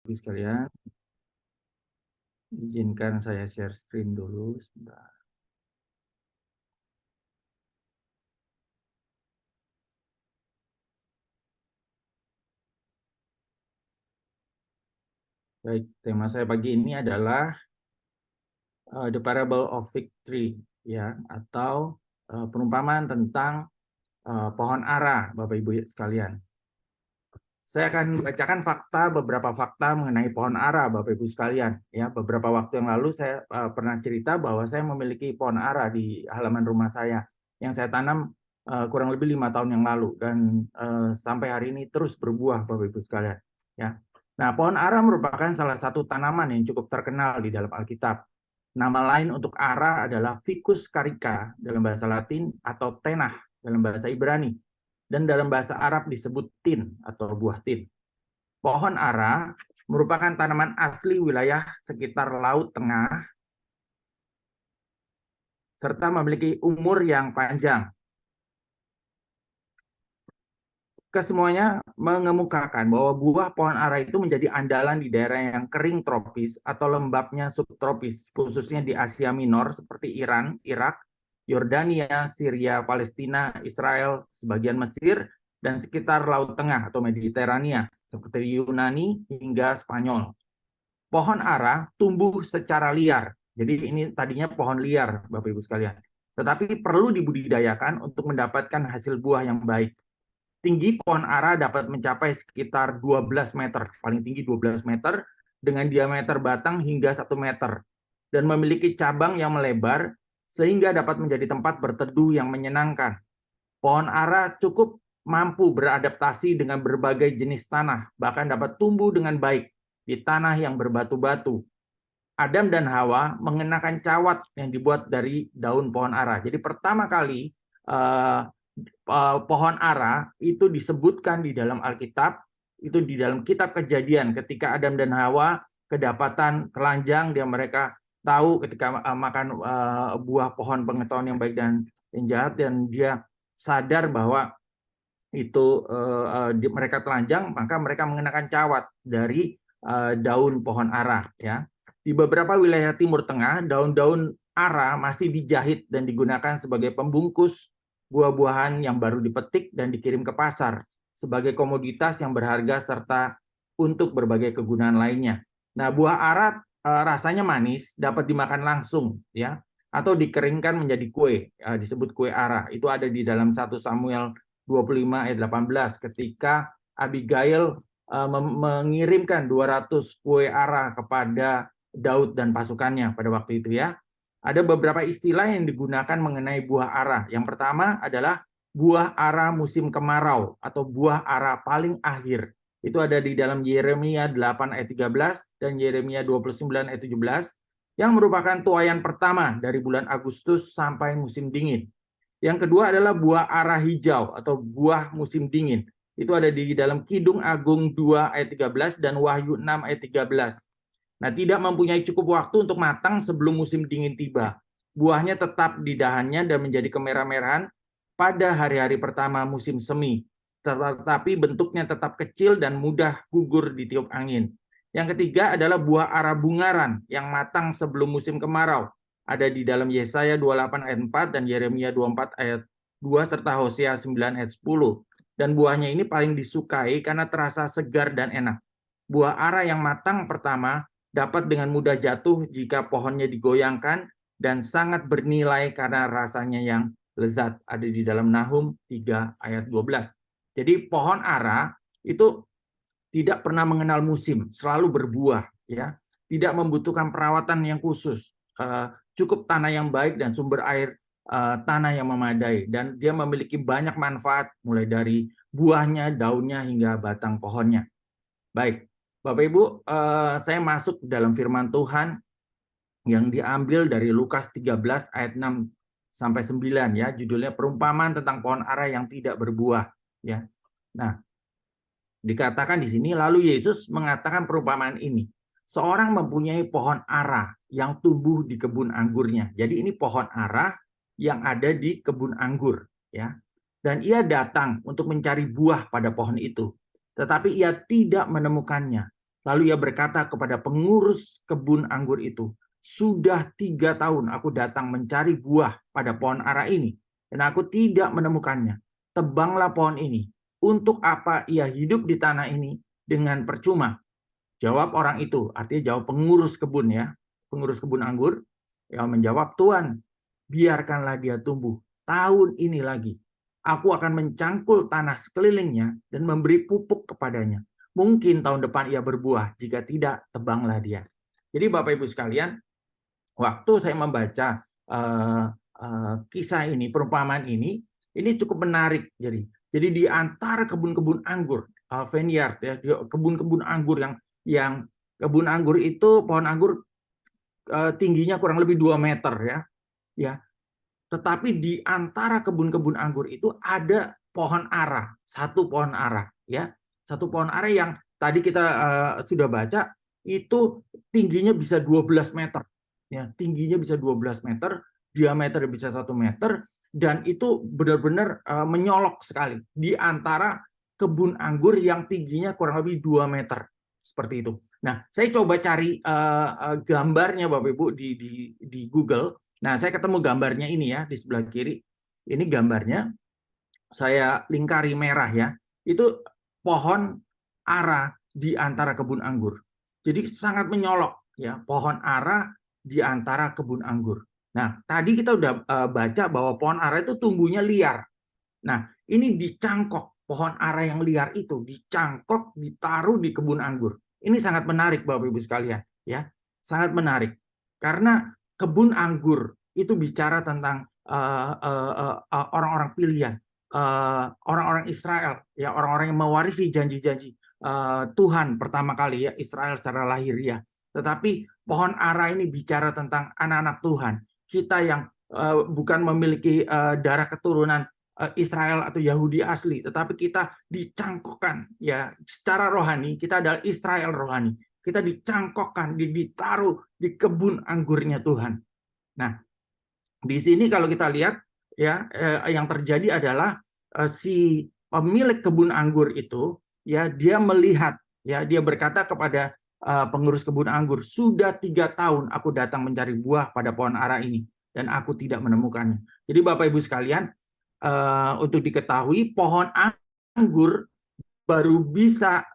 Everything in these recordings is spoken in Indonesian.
Ibu sekalian, izinkan saya share screen dulu sebentar. Baik, tema saya pagi ini adalah The Parable of Fig Tree, ya, atau perumpamaan tentang pohon ara, Bapak Ibu sekalian. Saya akan bacakan beberapa fakta mengenai pohon ara, Bapak Ibu sekalian. Ya, beberapa waktu yang lalu saya pernah cerita bahwa saya memiliki pohon ara di halaman rumah saya yang saya tanam kurang lebih 5 tahun yang lalu dan sampai hari ini terus berbuah, Bapak Ibu sekalian. Ya, nah pohon ara merupakan salah satu tanaman yang cukup terkenal di dalam Alkitab. Nama lain untuk ara adalah Ficus carica dalam bahasa Latin atau tenah dalam bahasa Ibrani. Dan dalam bahasa Arab disebut tin atau buah tin. Pohon ara merupakan tanaman asli wilayah sekitar Laut Tengah serta memiliki umur yang panjang. Kesemuanya mengemukakan bahwa buah pohon ara itu menjadi andalan di daerah yang kering tropis atau lembabnya subtropis, khususnya di Asia Minor seperti Iran, Irak, Yordania, Syria, Palestina, Israel, sebagian Mesir, dan sekitar Laut Tengah atau Mediterania, seperti Yunani hingga Spanyol. Pohon ara tumbuh secara liar. Jadi ini tadinya pohon liar, Bapak Ibu sekalian. Tetapi perlu dibudidayakan untuk mendapatkan hasil buah yang baik. Tinggi pohon ara dapat mencapai sekitar 12 meter, paling tinggi 12 meter, dengan diameter batang hingga 1 meter, dan memiliki cabang yang melebar, sehingga dapat menjadi tempat berteduh yang menyenangkan. Pohon ara cukup mampu beradaptasi dengan berbagai jenis tanah, bahkan dapat tumbuh dengan baik di tanah yang berbatu-batu. Adam dan Hawa mengenakan cawat yang dibuat dari daun pohon ara. Jadi pertama kali pohon ara itu disebutkan di dalam Alkitab, itu di dalam kitab Kejadian ketika Adam dan Hawa kedapatan telanjang, dia mereka tahu ketika makan buah pohon pengetahuan yang baik dan yang jahat, dan dia sadar bahwa itu mereka telanjang, maka mereka mengenakan cawat dari daun pohon ara. Ya, di beberapa wilayah Timur Tengah, daun-daun ara masih dijahit dan digunakan sebagai pembungkus buah-buahan yang baru dipetik dan dikirim ke pasar sebagai komoditas yang berharga serta untuk berbagai kegunaan lainnya. Nah, buah ara rasanya manis, dapat dimakan langsung, ya, atau dikeringkan menjadi kue, disebut kue ara. Itu ada di dalam 1 Samuel 25 ayat 18 ketika Abigail mengirimkan 200 kue ara kepada Daud dan pasukannya pada waktu itu, ya. Ada beberapa istilah yang digunakan mengenai buah ara. Yang pertama adalah buah ara musim kemarau atau buah ara paling akhir. Itu ada di dalam Yeremia 8 ayat 13 dan Yeremia 29 ayat 17 yang merupakan tuaian pertama dari bulan Agustus sampai musim dingin. Yang kedua adalah buah ara hijau atau buah musim dingin. Itu ada di dalam Kidung Agung 2 ayat 13 dan Wahyu 6 ayat 13. Nah, tidak mempunyai cukup waktu untuk matang sebelum musim dingin tiba. Buahnya tetap di dahannya dan menjadi kemerah-merahan pada hari-hari pertama musim semi. Tetapi bentuknya tetap kecil dan mudah gugur ditiup angin. Yang ketiga adalah buah ara bungaran yang matang sebelum musim kemarau. Ada di dalam Yesaya 28 ayat 4 dan Yeremia 24 ayat 2 serta Hosea 9 ayat 10. Dan buahnya ini paling disukai karena terasa segar dan enak. Buah ara yang matang pertama dapat dengan mudah jatuh jika pohonnya digoyangkan dan sangat bernilai karena rasanya yang lezat. Ada di dalam Nahum 3 ayat 12. Jadi pohon ara itu tidak pernah mengenal musim, selalu berbuah, ya. Tidak membutuhkan perawatan yang khusus. Cukup tanah yang baik dan sumber air tanah yang memadai, dan dia memiliki banyak manfaat mulai dari buahnya, daunnya hingga batang pohonnya. Baik, Bapak Ibu, saya masuk dalam firman Tuhan yang diambil dari Lukas 13 ayat 6 sampai 9, ya. Judulnya perumpamaan tentang pohon ara yang tidak berbuah, ya. Nah, dikatakan di sini, lalu Yesus mengatakan perumpamaan ini. Seorang mempunyai pohon ara yang tumbuh di kebun anggurnya. Jadi ini pohon ara yang ada di kebun anggur, ya. Dan ia datang untuk mencari buah pada pohon itu. Tetapi ia tidak menemukannya. Lalu ia berkata kepada pengurus kebun anggur itu, sudah 3 tahun aku datang mencari buah pada pohon ara ini, dan aku tidak menemukannya. Tebanglah pohon ini. Untuk apa ia hidup di tanah ini dengan percuma? Jawab orang itu, artinya jawab pengurus kebun ya, pengurus kebun anggur, yang menjawab, Tuhan, biarkanlah dia tumbuh tahun ini lagi. Aku akan mencangkul tanah sekelilingnya dan memberi pupuk kepadanya. Mungkin tahun depan ia berbuah, jika tidak, tebanglah dia. Jadi Bapak Ibu sekalian, waktu saya membaca kisah ini, perumpamaan ini cukup menarik. Jadi di antara kebun-kebun anggur, vineyard ya, kebun-kebun anggur yang kebun anggur itu pohon anggur tingginya kurang lebih 2 meter ya. Tetapi di antara kebun-kebun anggur itu ada pohon ara, satu pohon ara ya. Satu pohon ara yang tadi kita sudah baca itu tingginya bisa 12 meter. Ya, tingginya bisa 12 meter, diameter bisa 1 meter, dan itu benar-benar menyolok sekali di antara kebun anggur yang tingginya kurang lebih 2 meter. Seperti itu. Nah, saya coba cari gambarnya Bapak Ibu di Google. Nah, saya ketemu gambarnya ini ya, di sebelah kiri. Ini gambarnya, saya lingkari merah ya. Itu pohon ara di antara kebun anggur. Jadi sangat menyolok ya, pohon ara di antara kebun anggur. Nah, tadi kita udah baca bahwa pohon ara itu tumbuhnya liar. Nah, ini dicangkok, pohon ara yang liar itu dicangkok, ditaruh di kebun anggur. Ini sangat menarik Bapak Ibu sekalian ya. Sangat menarik. Karena kebun anggur itu bicara tentang orang-orang pilihan, orang-orang Israel, ya, orang-orang yang mewarisi janji-janji Tuhan pertama kali ya, Israel secara lahiriah. Tetapi pohon ara ini bicara tentang anak-anak Tuhan, kita yang bukan memiliki darah keturunan Israel atau Yahudi asli, tetapi kita dicangkokkan ya, secara rohani kita adalah Israel rohani. Kita dicangkokkan, ditaruh di kebun anggurnya Tuhan. Nah, di sini kalau kita lihat ya, yang terjadi adalah si pemilik kebun anggur itu ya, dia melihat ya, dia berkata kepada pengurus kebun anggur, sudah 3 tahun aku datang mencari buah pada pohon ara ini dan aku tidak menemukannya. Jadi Bapak Ibu sekalian, untuk diketahui, pohon anggur baru bisa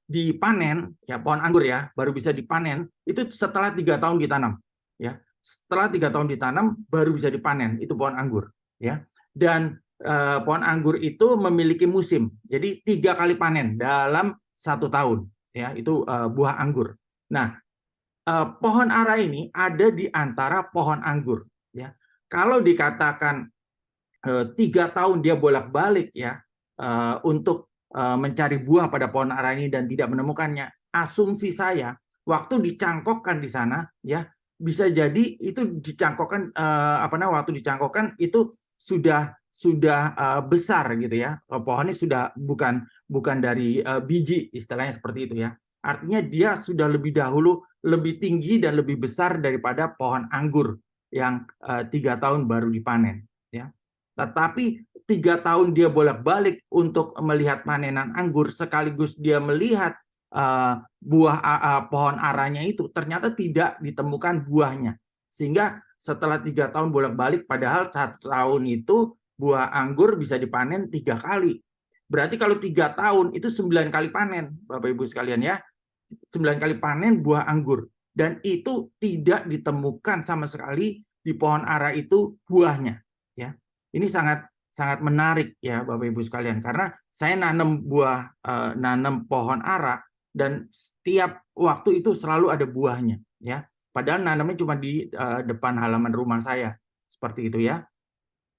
dipanen ya, pohon anggur ya baru bisa dipanen itu setelah 3 tahun ditanam ya. Setelah 3 tahun ditanam baru bisa dipanen itu pohon anggur ya. Dan pohon anggur itu memiliki musim, jadi 3 kali panen dalam 1 tahun ya, itu buah anggur. Nah, pohon ara ini ada di antara pohon anggur ya. Kalau dikatakan 3 tahun dia bolak-balik ya untuk mencari buah pada pohon ara ini dan tidak menemukannya, asumsi saya waktu dicangkokkan di sana ya, bisa jadi itu dicangkokkan waktu dicangkokkan itu sudah besar gitu ya, pohonnya sudah bukan dari biji, istilahnya seperti itu ya. Artinya dia sudah lebih dahulu lebih tinggi dan lebih besar daripada pohon anggur yang 3 tahun baru dipanen ya. Tetapi 3 tahun dia bolak-balik untuk melihat panenan anggur, sekaligus dia melihat buah pohon aranya itu ternyata tidak ditemukan buahnya. Sehingga setelah 3 tahun bolak-balik, padahal 1 tahun itu buah anggur bisa dipanen 3 kali. Berarti kalau 3 tahun itu 9 kali panen, Bapak Ibu sekalian ya. 9 kali panen buah anggur. Dan itu tidak ditemukan sama sekali di pohon ara itu buahnya. Ya. Ini sangat menarik ya Bapak Ibu sekalian, karena saya nanam pohon ara dan setiap waktu itu selalu ada buahnya ya. Padahal nanamnya cuma di depan halaman rumah saya seperti itu ya.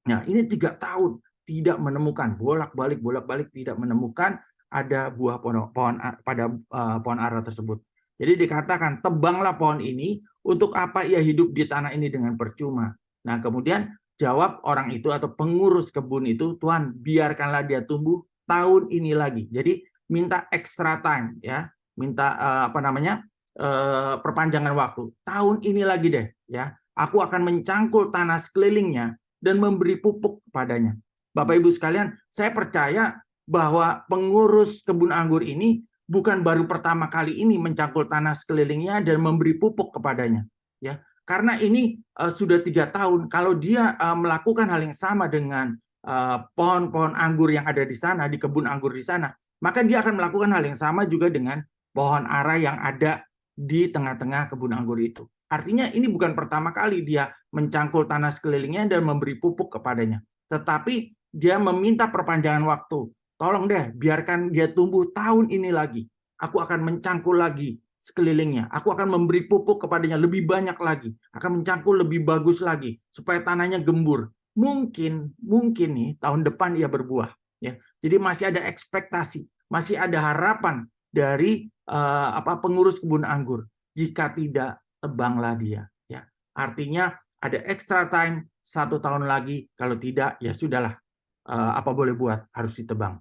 Nah, ini 3 tahun tidak menemukan, bolak-balik tidak menemukan ada buah pada pohon ara tersebut. Jadi dikatakan, tebanglah pohon ini, untuk apa ia hidup di tanah ini dengan percuma. Nah, kemudian jawab orang itu atau pengurus kebun itu, Tuhan, biarkanlah dia tumbuh tahun ini lagi. Jadi minta extra time ya, minta perpanjangan waktu. Tahun ini lagi deh ya. Aku akan mencangkul tanah sekelilingnya dan memberi pupuk kepadanya. Bapak Ibu sekalian, saya percaya bahwa pengurus kebun anggur ini bukan baru pertama kali ini mencangkul tanah sekelilingnya dan memberi pupuk kepadanya. Ya, karena ini sudah 3 tahun. Kalau dia melakukan hal yang sama dengan pohon-pohon anggur yang ada di sana, di kebun anggur di sana, maka dia akan melakukan hal yang sama juga dengan pohon ara yang ada di tengah-tengah kebun anggur itu. Artinya ini bukan pertama kali dia mencangkul tanah sekelilingnya dan memberi pupuk kepadanya. Tetapi dia meminta perpanjangan waktu. Tolong deh, biarkan dia tumbuh tahun ini lagi. Aku akan mencangkul lagi sekelilingnya. Aku akan memberi pupuk kepadanya lebih banyak lagi. Akan mencangkul lebih bagus lagi supaya tanahnya gembur. Mungkin nih tahun depan ia berbuah. Ya, jadi masih ada ekspektasi, masih ada harapan dari pengurus kebun anggur. Jika tidak, tebanglah dia. Ya, artinya ada extra time 1 tahun lagi. Kalau tidak, ya sudahlah. Apa boleh buat, harus ditebang.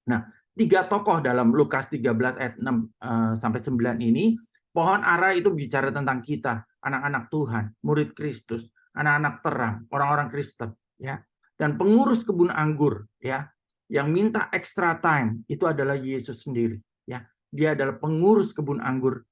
Nah, 3 tokoh dalam Lukas 13 ayat 6 sampai 9 ini, pohon ara itu bicara tentang kita, anak-anak Tuhan, murid Kristus, anak-anak terang, orang-orang Kristen, ya. Dan pengurus kebun anggur, ya, yang minta extra time itu adalah Yesus sendiri, ya. Dia adalah pengurus kebun anggur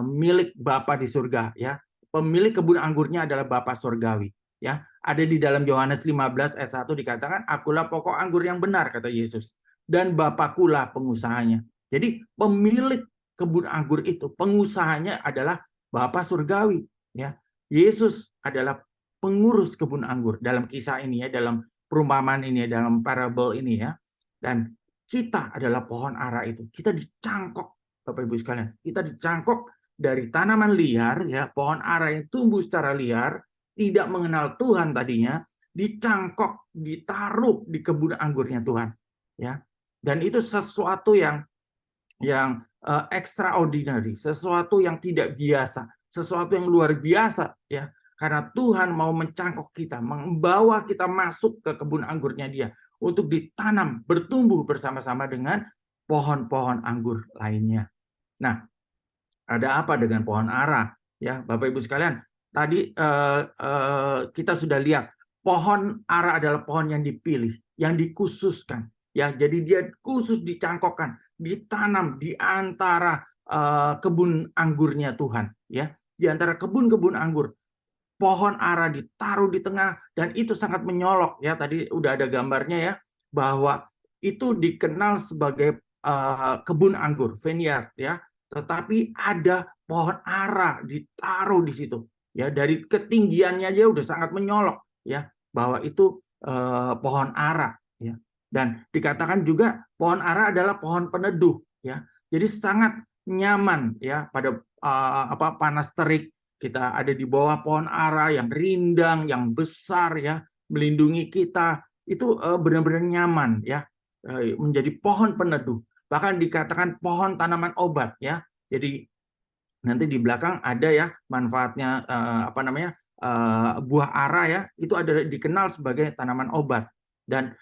milik Bapa di surga, ya. Pemilik kebun anggurnya adalah Bapa surgawi, ya. Ada di dalam Yohanes 15 ayat 1 dikatakan, akulah pokok anggur yang benar, kata Yesus, dan Bapakkulah pengusahanya. Jadi pemilik kebun anggur itu, pengusahanya adalah Bapa surgawi, ya. Yesus adalah pengurus kebun anggur dalam kisah ini, ya, dalam perumpamaan ini, ya, dalam parable ini, ya. Dan kita adalah pohon ara itu. Kita dicangkok, Bapak Ibu sekalian. Kita dicangkok dari tanaman liar, ya, pohon ara yang tumbuh secara liar, tidak mengenal Tuhan tadinya, dicangkok, ditaruh di kebun anggurnya Tuhan, ya. Dan itu sesuatu yang extraordinary, sesuatu yang tidak biasa, sesuatu yang luar biasa, ya. Karena Tuhan mau mencangkok kita, membawa kita masuk ke kebun anggurnya Dia untuk ditanam, bertumbuh bersama-sama dengan pohon-pohon anggur lainnya. Nah, ada apa dengan pohon ara? Ya, Bapak Ibu sekalian, tadi kita sudah lihat pohon ara adalah pohon yang dipilih, yang dikhususkan. Ya, jadi dia khusus dicangkokkan, ditanam di antara kebun anggurnya Tuhan. Ya, di antara kebun-kebun anggur, pohon ara ditaruh di tengah dan itu sangat menyolok. Ya, tadi udah ada gambarnya, ya, bahwa itu dikenal sebagai kebun anggur, vineyard, ya. Tetapi ada pohon ara ditaruh di situ, ya. Dari ketinggiannya aja udah sangat menyolok, ya, bahwa itu pohon ara, ya. Dan dikatakan juga pohon ara adalah pohon peneduh, ya. Jadi sangat nyaman, ya, pada panas terik. Kita ada di bawah pohon ara yang rindang, yang besar, ya, melindungi kita. Itu benar-benar nyaman, ya, menjadi pohon peneduh. Bahkan dikatakan pohon tanaman obat, ya. Jadi nanti di belakang ada, ya, manfaatnya buah ara, ya, itu ada dikenal sebagai tanaman obat dan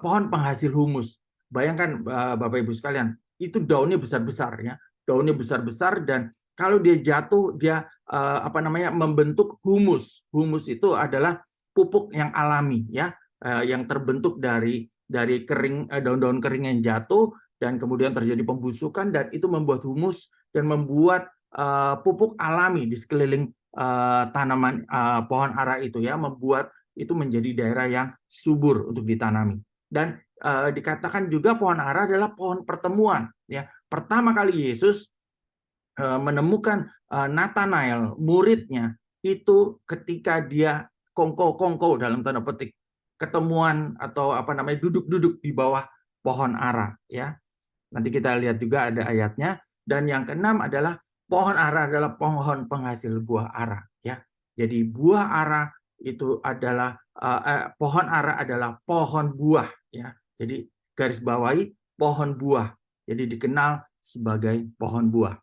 pohon penghasil humus. Bayangkan Bapak Ibu sekalian, itu daunnya besar-besar, ya. Daunnya besar-besar dan kalau dia jatuh dia membentuk humus. Humus itu adalah pupuk yang alami, ya, yang terbentuk dari kering, daun-daun kering yang jatuh dan kemudian terjadi pembusukan dan itu membuat humus dan membuat pupuk alami di sekeliling tanaman pohon ara itu, ya, membuat itu menjadi daerah yang subur untuk ditanami. Dan dikatakan juga pohon ara adalah pohon pertemuan, ya. Pertama kali Yesus menemukan Nathanael, muridnya, itu ketika dia kongko-kongko dalam tanda petik ketemuan atau duduk-duduk di bawah pohon ara, ya. Nanti kita lihat juga ada ayatnya. Dan yang keenam adalah pohon ara adalah pohon penghasil buah ara, ya. Jadi buah ara itu adalah pohon ara adalah pohon buah, ya. Jadi garis bawahi pohon buah. Jadi dikenal sebagai pohon buah.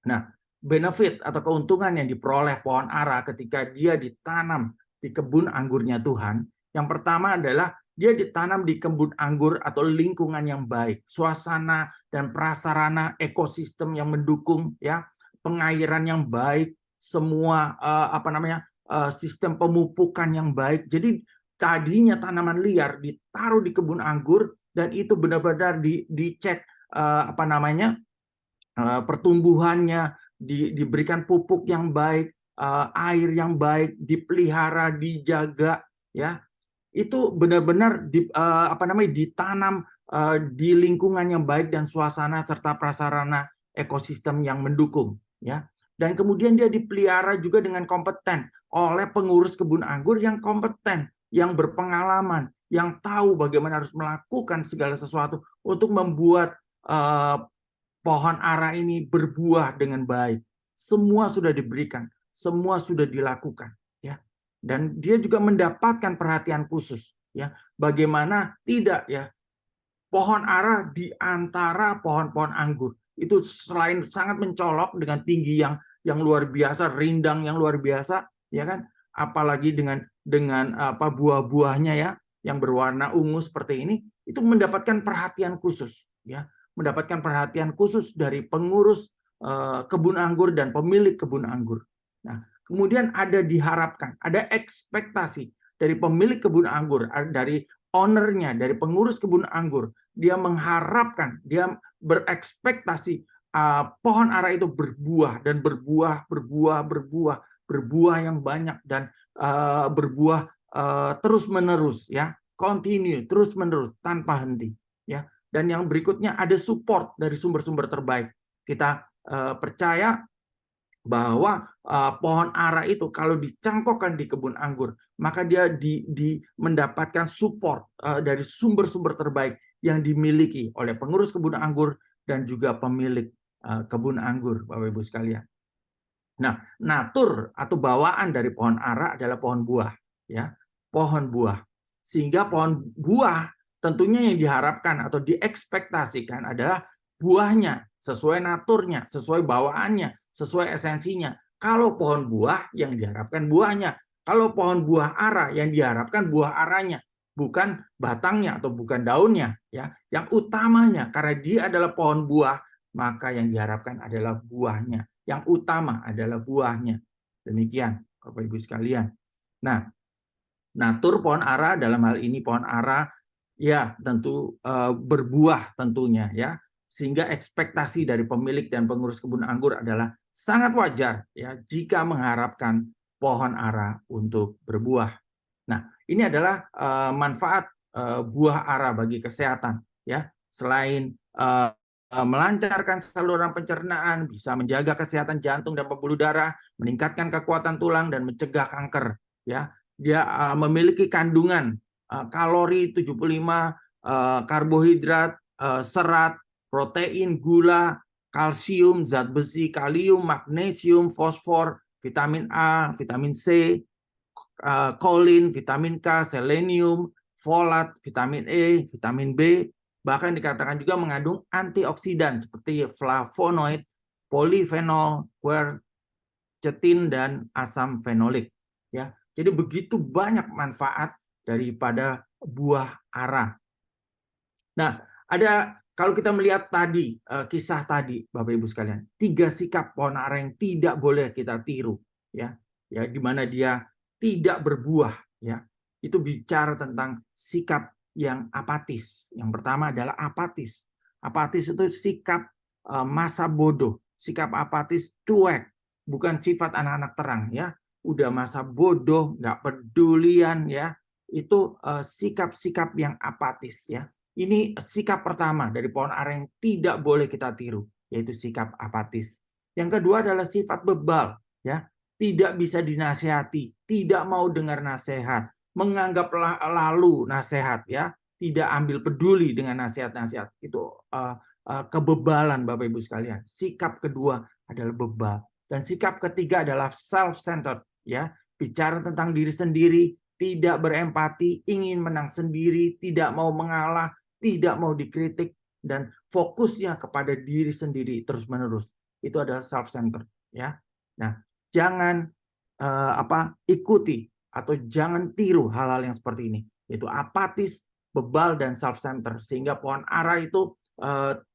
Nah, benefit atau keuntungan yang diperoleh pohon ara ketika dia ditanam di kebun anggurnya Tuhan, yang pertama adalah dia ditanam di kebun anggur atau lingkungan yang baik, suasana dan prasarana ekosistem yang mendukung, ya, pengairan yang baik, semua sistem pemupukan yang baik. Jadi tadinya tanaman liar ditaruh di kebun anggur dan itu benar-benar dicek pertumbuhannya, diberikan pupuk yang baik, air yang baik, dipelihara, dijaga, ya, itu benar-benar ditanam di lingkungan yang baik dan suasana serta prasarana ekosistem yang mendukung, ya. Dan kemudian dia dipelihara juga dengan kompeten oleh pengurus kebun anggur yang kompeten, yang berpengalaman, yang tahu bagaimana harus melakukan segala sesuatu untuk membuat pohon ara ini berbuah dengan baik. Semua sudah diberikan, semua sudah dilakukan, ya. Dan dia juga mendapatkan perhatian khusus, ya. Bagaimana tidak, ya, pohon ara di antara pohon-pohon anggur itu selain sangat mencolok dengan tinggi yang luar biasa, rindang yang luar biasa, ya kan? Apalagi dengan buah-buahnya, ya, yang berwarna ungu seperti ini, itu mendapatkan perhatian khusus, ya, mendapatkan perhatian khusus dari pengurus kebun anggur dan pemilik kebun anggur. Nah, kemudian diharapkan, ada ekspektasi dari pemilik kebun anggur, dari ownernya, dari pengurus kebun anggur. Dia mengharapkan, dia berekspektasi pohon ara itu berbuah dan berbuah yang banyak dan berbuah terus-menerus, ya, continue, terus-menerus tanpa henti, ya. Dan yang berikutnya ada support dari sumber-sumber terbaik. Kita percaya bahwa pohon ara itu kalau dicangkokkan di kebun anggur, maka dia mendapatkan support dari sumber-sumber terbaik yang dimiliki oleh pengurus kebun anggur dan juga pemilik kebun anggur, Bapak Ibu sekalian. Nah, natur atau bawaan dari pohon ara adalah pohon buah, ya, pohon buah. Sehingga pohon buah tentunya yang diharapkan atau diekspektasikan adalah buahnya sesuai naturnya, sesuai bawaannya, sesuai esensinya. Kalau pohon buah yang diharapkan buahnya, kalau pohon buah ara yang diharapkan buah aranya, bukan batangnya atau bukan daunnya, ya. Yang utamanya karena dia adalah pohon buah, maka yang diharapkan adalah buahnya. Yang utama adalah buahnya. Demikian, Bapak Ibu sekalian. Nah, natur pohon ara dalam hal ini pohon ara, ya, tentu berbuah tentunya, ya. Sehingga ekspektasi dari pemilik dan pengurus kebun anggur adalah sangat wajar, ya, jika mengharapkan pohon ara untuk berbuah. Nah, ini adalah manfaat buah ara bagi kesehatan, ya. Selain melancarkan saluran pencernaan, bisa menjaga kesehatan jantung dan pembuluh darah, meningkatkan kekuatan tulang dan mencegah kanker, ya. Dia memiliki kandungan kalori 75, karbohidrat, serat, protein, gula, kalsium, zat besi, kalium, magnesium, fosfor, vitamin A, vitamin C, kolin, vitamin K, selenium, folat, vitamin E, vitamin B, bahkan dikatakan juga mengandung antioksidan seperti flavonoid, polifenol, quercetin, dan asam fenolik, ya. Jadi begitu banyak manfaat daripada buah ara. Nah, kalau kita melihat tadi kisah tadi, Bapak Ibu sekalian, 3 sikap pohon ara yang tidak boleh kita tiru, ya, di mana dia tidak berbuah, ya. Itu bicara tentang sikap yang apatis. Yang pertama adalah apatis. Apatis itu sikap masa bodoh, sikap apatis cuek, bukan sifat anak-anak terang, ya. Udah masa bodoh, nggak pedulian, ya. Itu sikap-sikap yang apatis, ya. Ini sikap pertama dari pohon ara yang tidak boleh kita tiru, yaitu sikap apatis. Yang kedua adalah sifat bebal, ya. Tidak bisa dinasehati, tidak mau dengar nasihat, menganggap lalu nasihat, ya. Tidak ambil peduli dengan nasihat-nasihat. Itu kebebalan, Bapak Ibu sekalian. Sikap kedua adalah bebal. Dan sikap ketiga adalah self-centered, ya. Bicara tentang diri sendiri, tidak berempati, ingin menang sendiri, tidak mau mengalah, tidak mau dikritik, dan fokusnya kepada diri sendiri terus-menerus. Itu adalah self-centered, ya. Nah, jangan ikuti atau jangan tiru hal-hal yang seperti ini, yaitu apatis, bebal, dan self-centered, sehingga pohon ara itu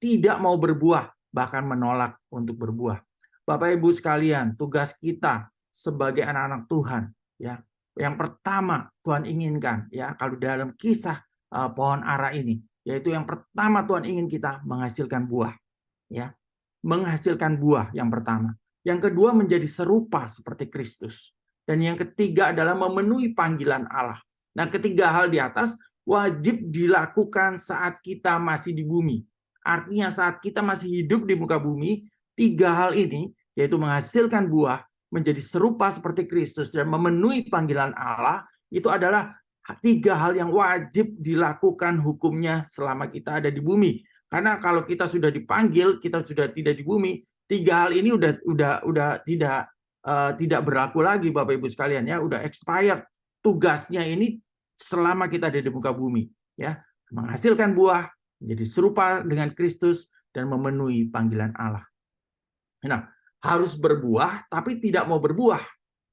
tidak mau berbuah, bahkan menolak untuk berbuah. Bapak Ibu sekalian, tugas kita sebagai anak-anak Tuhan, ya, yang pertama Tuhan inginkan, ya, kalau dalam kisah pohon ara ini, Yaitu yang pertama Tuhan ingin kita menghasilkan buah. Ya, menghasilkan buah yang pertama. Yang kedua menjadi serupa seperti Kristus. Dan yang ketiga adalah memenuhi panggilan Allah. Nah, ketiga hal di atas wajib dilakukan saat kita masih di bumi. Artinya saat kita masih hidup di muka bumi, tiga hal ini, yaitu menghasilkan buah, menjadi serupa seperti Kristus, dan memenuhi panggilan Allah, itu adalah tiga hal yang wajib dilakukan hukumnya selama kita ada di bumi. Karena kalau kita sudah dipanggil, kita sudah tidak di bumi, tiga hal ini udah tidak berlaku lagi, Bapak Ibu sekalian, ya, udah expired. Tugasnya ini selama kita ada di muka bumi, ya, menghasilkan buah, menjadi serupa dengan Kristus, dan memenuhi panggilan Allah. Nah, harus berbuah tapi tidak mau berbuah,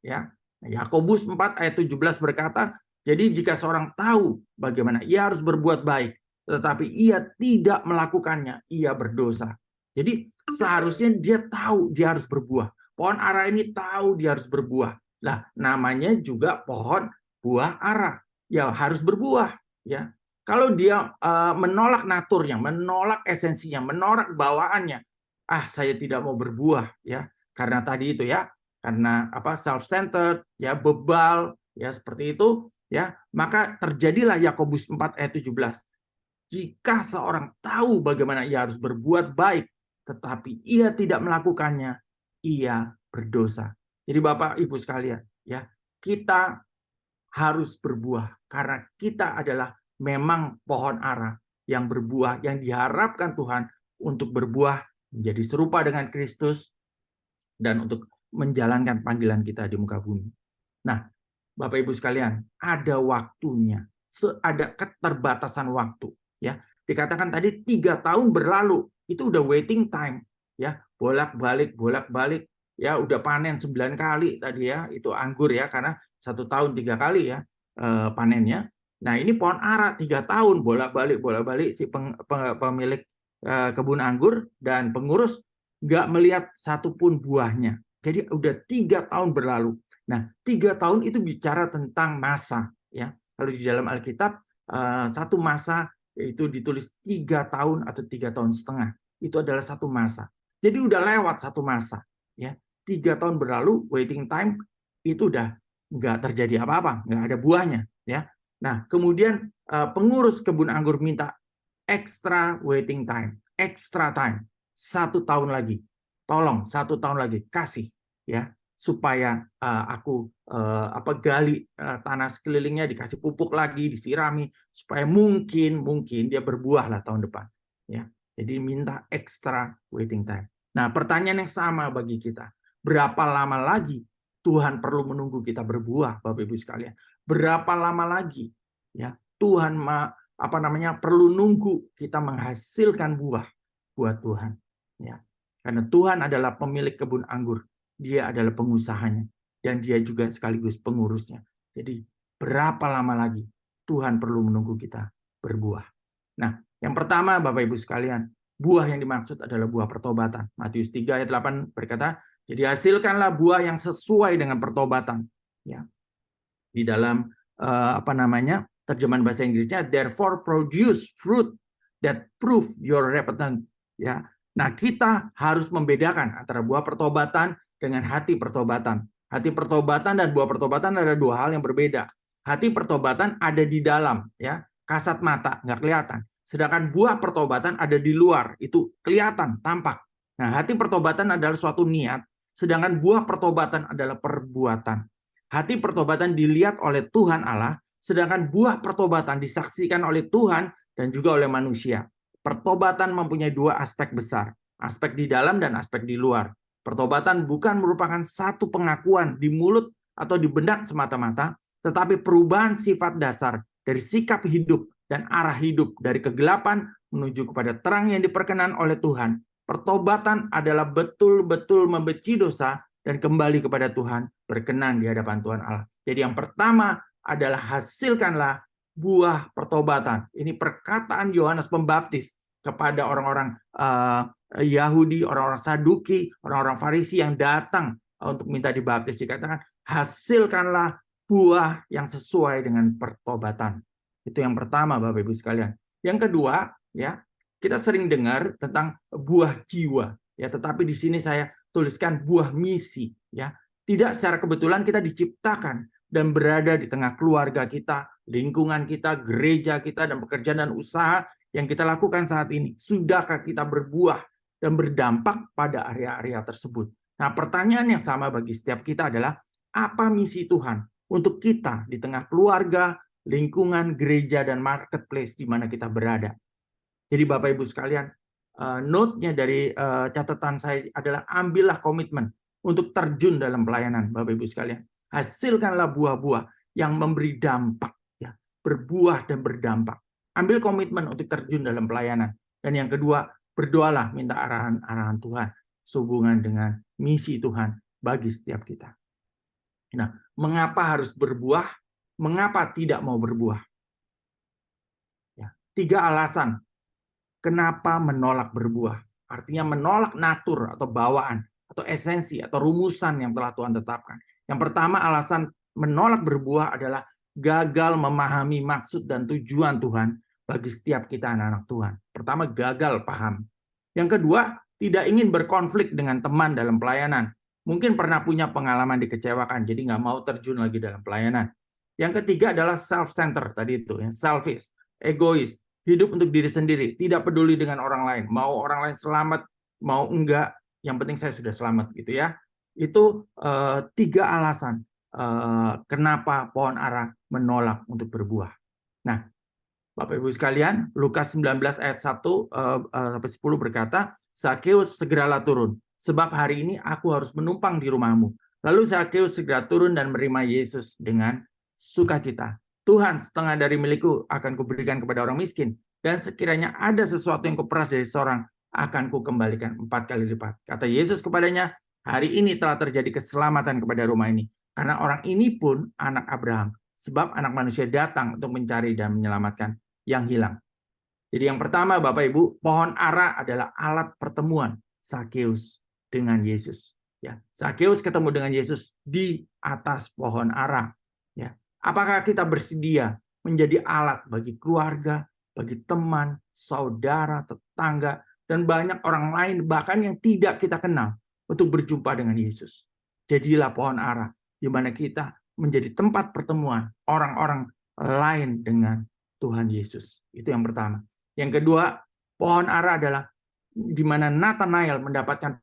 ya. Yakobus 4 ayat 17 berkata, jadi jika seorang tahu bagaimana ia harus berbuat baik, tetapi ia tidak melakukannya, ia berdosa. Jadi seharusnya dia tahu dia harus berbuah. Pohon ara ini tahu dia harus berbuah. Nah, namanya juga pohon buah ara. Ya harus berbuah, ya. Kalau dia menolak naturnya, menolak esensinya, menolak bawaannya, saya tidak mau berbuah, ya. Karena tadi itu, ya, karena self-centered, ya, bebal, ya, seperti itu, ya, maka terjadilah Yakobus 4 ayat 17. Jika seorang tahu bagaimana ia harus berbuat baik, tetapi ia tidak melakukannya, ia berdosa. Jadi Bapak Ibu sekalian, ya, kita harus berbuah karena kita adalah memang pohon ara yang berbuah, yang diharapkan Tuhan untuk berbuah menjadi serupa dengan Kristus dan untuk menjalankan panggilan kita di muka bumi. Nah, Bapak Ibu sekalian, ada waktunya, ada keterbatasan waktu, ya. Dikatakan tadi 3 tahun berlalu, itu udah waiting time, ya, bolak-balik, ya, udah panen 9 kali tadi, ya, itu anggur, ya, karena 1 tahun 3 kali, ya, panennya. Nah, ini pohon ara 3 tahun bolak-balik si pemilik kebun anggur dan pengurus nggak melihat satupun buahnya. Jadi udah 3 tahun berlalu. Nah, 3 tahun itu bicara tentang masa, ya. Kalau di dalam Alkitab, satu masa itu ditulis 3 tahun atau 3 tahun setengah. Itu adalah satu masa. Jadi udah lewat satu masa, ya. 3 tahun berlalu, waiting time itu udah nggak terjadi apa-apa, nggak ada buahnya, ya. Nah, kemudian pengurus kebun anggur minta extra waiting time, extra time, 1 tahun lagi. Tolong 1 tahun lagi kasih, ya, supaya aku gali tanah sekelilingnya, dikasih pupuk lagi, disirami supaya mungkin dia berbuah lah tahun depan, ya. Jadi minta extra waiting time. Nah, pertanyaan yang sama bagi kita. Berapa lama lagi Tuhan perlu menunggu kita berbuah, Bapak Ibu sekalian? Berapa lama lagi, ya, Tuhan perlu nunggu kita menghasilkan buah buat Tuhan, ya. Karena Tuhan adalah pemilik kebun anggur. Dia adalah pengusahanya. Dan dia juga sekaligus pengurusnya. Jadi berapa lama lagi Tuhan perlu menunggu kita berbuah. Nah, yang pertama Bapak Ibu sekalian, buah yang dimaksud adalah buah pertobatan. Matius 3 ayat 8 berkata, jadi hasilkanlah buah yang sesuai dengan pertobatan. Ya. Di dalam terjemahan bahasa Inggrisnya, therefore produce fruit that prove your repentance. Ya. Nah, kita harus membedakan antara buah pertobatan dengan hati pertobatan. Hati pertobatan dan buah pertobatan adalah 2 hal yang berbeda. Hati pertobatan ada di dalam, ya, kasat mata, nggak kelihatan. Sedangkan buah pertobatan ada di luar, itu kelihatan, tampak. Nah, hati pertobatan adalah suatu niat, sedangkan buah pertobatan adalah perbuatan. Hati pertobatan dilihat oleh Tuhan Allah, sedangkan buah pertobatan disaksikan oleh Tuhan dan juga oleh manusia. Pertobatan mempunyai 2 aspek besar, aspek di dalam dan aspek di luar. Pertobatan bukan merupakan satu pengakuan di mulut atau di benak semata-mata, tetapi perubahan sifat dasar dari sikap hidup dan arah hidup dari kegelapan menuju kepada terang yang diperkenan oleh Tuhan. Pertobatan adalah betul-betul membenci dosa dan kembali kepada Tuhan, berkenan di hadapan Tuhan Allah. Jadi yang pertama adalah hasilkanlah buah pertobatan. Ini perkataan Yohanes Pembaptis kepada orang-orang Yahudi, orang-orang Saduki, orang-orang Farisi yang datang untuk minta dibaptis. Dikatakan, hasilkanlah buah yang sesuai dengan pertobatan. Itu yang pertama, Bapak Ibu sekalian. Yang kedua, ya, kita sering dengar tentang buah jiwa, ya, tetapi di sini saya tuliskan buah misi, ya. Tidak secara kebetulan kita diciptakan dan berada di tengah keluarga kita, lingkungan kita, gereja kita, dan pekerjaan dan usaha yang kita lakukan saat ini. Sudahkah kita berbuah dan berdampak pada area-area tersebut? Nah, pertanyaan yang sama bagi setiap kita adalah, apa misi Tuhan untuk kita di tengah keluarga, lingkungan, gereja, dan marketplace di mana kita berada? Jadi Bapak Ibu sekalian, note-nya dari catatan saya adalah ambillah komitmen untuk terjun dalam pelayanan, Bapak Ibu sekalian. Hasilkanlah buah-buah yang memberi dampak, ya, berbuah dan berdampak. Ambil komitmen untuk terjun dalam pelayanan. Dan yang kedua, berdoalah minta arahan Tuhan sehubungan dengan misi Tuhan bagi setiap kita. Nah, mengapa harus berbuah? Mengapa tidak mau berbuah? Ya, 3 alasan kenapa menolak berbuah. Artinya menolak natur atau bawaan atau esensi atau rumusan yang telah Tuhan tetapkan. Yang pertama, alasan menolak berbuah adalah gagal memahami maksud dan tujuan Tuhan bagi setiap kita anak-anak Tuhan. Pertama, gagal paham. Yang kedua, tidak ingin berkonflik dengan teman dalam pelayanan. Mungkin pernah punya pengalaman dikecewakan, jadi nggak mau terjun lagi dalam pelayanan. Yang ketiga adalah self-centered tadi itu, selfish, egois, hidup untuk diri sendiri, tidak peduli dengan orang lain. Mau orang lain selamat, mau enggak, yang penting saya sudah selamat gitu ya. Itu 3 alasan kenapa pohon ara menolak untuk berbuah. Nah, Bapak Ibu sekalian, Lukas 19 ayat 1 sampai 10 berkata, Zakheus segeralah turun, sebab hari ini aku harus menumpang di rumahmu. Lalu Zakheus segera turun dan menerima Yesus dengan sukacita. Tuhan, setengah dari milikku akan kuberikan kepada orang miskin, dan sekiranya ada sesuatu yang kuperas dari seorang, akan kukembalikan 4 kali lipat. Kata Yesus kepadanya, hari ini telah terjadi keselamatan kepada rumah ini, karena orang ini pun anak Abraham, sebab anak manusia datang untuk mencari dan menyelamatkan yang hilang. Jadi yang pertama, Bapak Ibu, pohon ara adalah alat pertemuan Zakheus dengan Yesus. Ya, Zakheus ketemu dengan Yesus di atas pohon ara. Ya, apakah kita bersedia menjadi alat bagi keluarga, bagi teman, saudara, tetangga, dan banyak orang lain bahkan yang tidak kita kenal untuk berjumpa dengan Yesus? Jadilah pohon ara di mana kita menjadi tempat pertemuan orang-orang lain dengan Tuhan Yesus. Itu yang pertama. Yang kedua, pohon ara adalah di mana Nathanael mendapatkan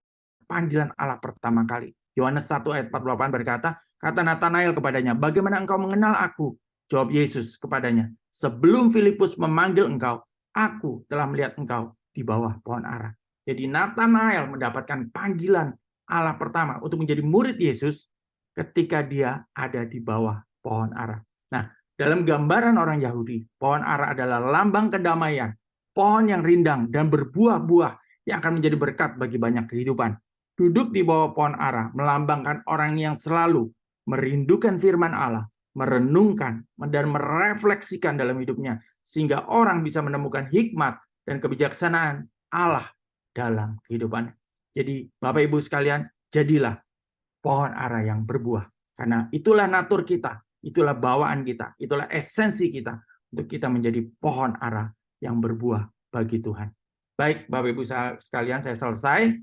panggilan Allah pertama kali. Yohanes 1 ayat 48 berkata, kata Nathanael kepadanya, bagaimana engkau mengenal aku? Jawab Yesus kepadanya, sebelum Filipus memanggil engkau, aku telah melihat engkau di bawah pohon ara. Jadi Nathanael mendapatkan panggilan Allah pertama untuk menjadi murid Yesus ketika dia ada di bawah pohon ara. Nah, dalam gambaran orang Yahudi, pohon ara adalah lambang kedamaian, pohon yang rindang dan berbuah-buah yang akan menjadi berkat bagi banyak kehidupan. Duduk di bawah pohon ara melambangkan orang yang selalu merindukan firman Allah, merenungkan dan merefleksikan dalam hidupnya, sehingga orang bisa menemukan hikmat dan kebijaksanaan Allah dalam kehidupannya. Jadi Bapak Ibu sekalian, jadilah pohon ara yang berbuah. Karena itulah natur kita, itulah bawaan kita, itulah esensi kita untuk kita menjadi pohon ara yang berbuah bagi Tuhan. Baik, Bapak Ibu sekalian, saya selesai.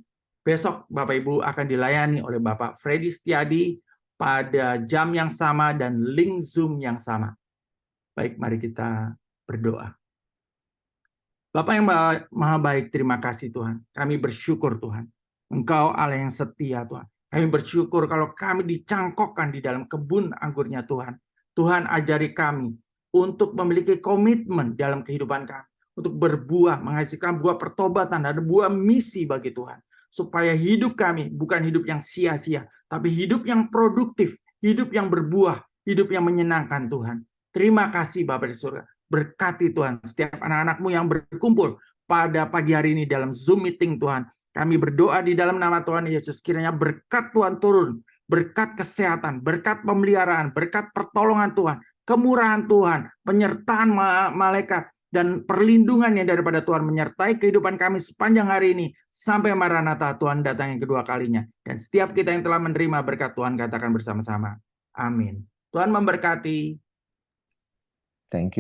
Besok Bapak Ibu akan dilayani oleh Bapak Freddy Setiadi pada jam yang sama dan link Zoom yang sama. Baik, mari kita berdoa. Bapak yang maha baik, terima kasih Tuhan. Kami bersyukur Tuhan. Engkau Allah yang setia Tuhan. Kami bersyukur kalau kami dicangkokkan di dalam kebun anggurnya Tuhan. Tuhan ajari kami untuk memiliki komitmen dalam kehidupan kami. Untuk berbuah, menghasilkan buah pertobatan, ada buah misi bagi Tuhan. Supaya hidup kami bukan hidup yang sia-sia, tapi hidup yang produktif, hidup yang berbuah, hidup yang menyenangkan Tuhan. Terima kasih Bapa di surga. Berkati Tuhan setiap anak-anak-Mu yang berkumpul pada pagi hari ini dalam Zoom meeting Tuhan. Kami berdoa di dalam nama Tuhan Yesus, kiranya berkat Tuhan turun, berkat kesehatan, berkat pemeliharaan, berkat pertolongan Tuhan, kemurahan Tuhan, penyertaan malaikat, dan perlindungannya daripada Tuhan menyertai kehidupan kami sepanjang hari ini, sampai Maranatha Tuhan datang yang kedua kalinya. Dan setiap kita yang telah menerima berkat Tuhan, katakan bersama-sama, amin. Tuhan memberkati. Thank you.